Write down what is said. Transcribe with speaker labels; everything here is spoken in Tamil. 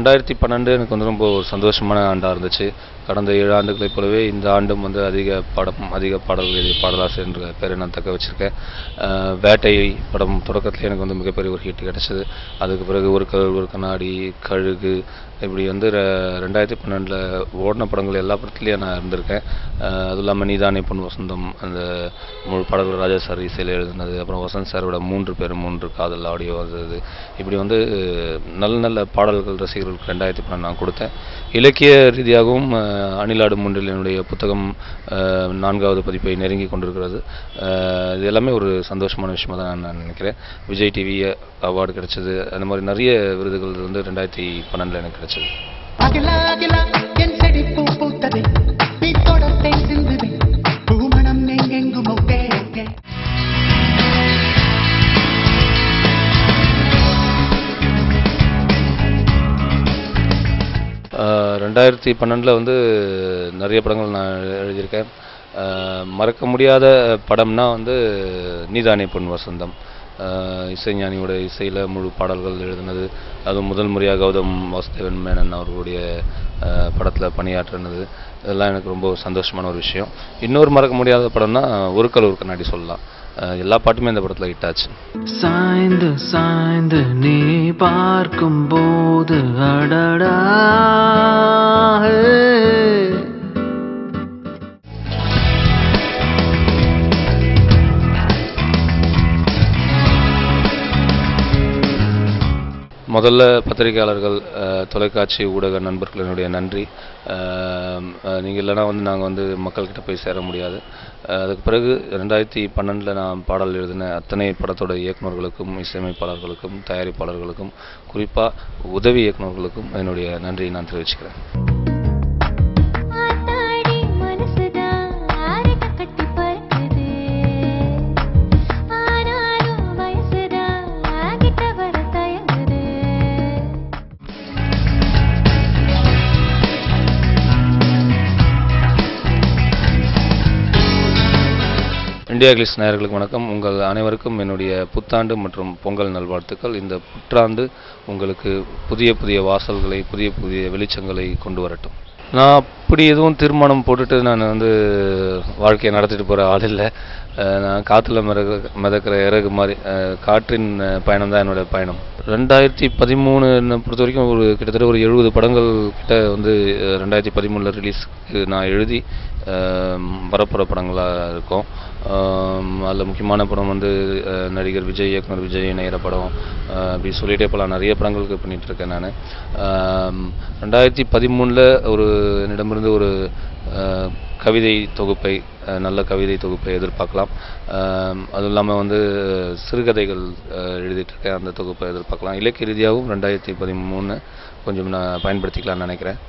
Speaker 1: 2012 எனக்கு வந்து ரொம்ப ஒரு சந்தோஷமான ஆண்டாக இருந்துச்சு. கடந்த 7 ஆண்டுகளைப் போலவே இந்த ஆண்டும் வந்து அதிக பாடல்கள் எழுதிய பாடலாசிரியர் என்ற பெயரை நான் தக்க வச்சிருக்கேன். வேட்டை படம் தொடக்கத்தில் எனக்கு வந்து மிகப்பெரிய ஒரு ஹிட் கிடைச்சது. அதுக்கு பிறகு ஒரு கல் ஒரு கண்ணாடி, கழுகு, இப்படி வந்து 2012 ஓடின படங்கள் எல்லா படத்துலையும் நான் இருந்திருக்கேன். அதுவும் இல்லாமல் நீதானே பொன் வசந்தம், அந்த முழு பாடல்கள் ராஜா சார் இசையில் எழுதினது, அப்புறம் வசந்த் சாரோட 3 பேர் 3 காதல் ஆடியோ வந்தது. இப்படி வந்து நல்ல நல்ல பாடல்கள் ரசிகர்களுக்கு 2012 நான் கொடுத்தேன். இலக்கிய ரீதியாகவும் அணிலாடும் மூன்றில் என்னுடைய புத்தகம் 4வது பதிப்பை நெருங்கி கொண்டிருக்கிறது. இது எல்லாமே ஒரு சந்தோஷமான விஷயமாக தான் நான் நினைக்கிறேன். விஜய் டிவி அவார்டு கிடைச்சது, அந்த மாதிரி நிறைய விருதுகள் வந்து 2012 எனக்கு கிடைச்சது. ரெண்டாயிரத்தி 2012 வந்து நிறைய படங்கள் நான் எழுதியிருக்கேன். மறக்க முடியாத படம்னா வந்து நீதானே பொன் வசந்தம். இசைஞானியோட இசையில் முழு பாடல்கள் எழுதினது, அதுவும் முதல் முறையாக கௌதம் வாசுதேவன் மேனன் அவர்களுடைய படத்தில் பணியாற்றினது, இதெல்லாம் எனக்கு ரொம்ப சந்தோஷமான ஒரு விஷயம். இன்னொரு மறக்க முடியாத படம்னா ஒரு கல் ஒரு கண்ணாடி சொல்லலாம். எல்லா பாட்டுமே இந்த படத்தில் ஹிட் ஆச்சு.
Speaker 2: சாய்ந்து சாய்ந்து நீ பார்க்கும் போது அடடா
Speaker 1: முதல்ல பத்திரிகையாளர்கள், தொலைக்காட்சி ஊடக நண்பர்களினுடைய நன்றி. நீங்கள் இல்லைனா வந்து நாங்கள் வந்து மக்கள்கிட்ட போய் சேர முடியாது. அதுக்கு பிறகு 2012 நான் பாடல் எழுதின அத்தனை படத்தோட இயக்குநர்களுக்கும், இசையமைப்பாளர்களுக்கும், தயாரிப்பாளர்களுக்கும், குறிப்பாக உதவி இயக்குநர்களுக்கும் என்னுடைய நன்றியை நான் தெரிவிச்சுக்கிறேன். இந்தியா கிளிஸ் நேயர்களுக்கு வணக்கம். உங்கள் அனைவருக்கும் என்னுடைய புத்தாண்டு மற்றும் பொங்கல் நல்வாழ்த்துக்கள். இந்த புத்தாண்டு உங்களுக்கு புதிய புதிய வாசல்களை, புதிய புதிய வெளிச்சங்களை கொண்டு வரட்டும். நான் அப்படி எதுவும் தீர்மானம் போட்டுட்டு நான் வந்து வாழ்க்கையை நடத்திட்டு போகிற ஆள் இல்லை. நான் காற்றுல மிதக்கிற இறகு மாதிரி, காற்றின் பயணம் தான் என்னோடய பயணம். 2013 பொறுத்த வரைக்கும் கிட்டத்தட்ட ஒரு 70 படங்கள் கிட்ட வந்து 2013 ரிலீஸ்க்கு நான் எழுதி வரப்போகிற படங்களாக இருக்கும். அதில் முக்கியமான படம் வந்து நடிகர் விஜய், இயக்குனர் விஜய் இணையிற படம். அப்படி சொல்லிகிட்டே போகலாம், நிறைய படங்களுக்கு பண்ணிகிட்ருக்கேன் நான். 2013 என்னிடமிருந்து ஒரு கவிதை தொகுப்பை, நல்ல கவிதை தொகுப்பை எதிர்பார்க்கலாம். அதுவும் இல்லாமல் வந்து சிறுகதைகள் எழுதிட்டுருக்கேன், அந்த தொகுப்பை எதிர்பார்க்கலாம். இலக்கிய ரீதியாகவும் 2013 கொஞ்சம் நான் பயன்படுத்திக்கலாம்னு நினைக்கிறேன்.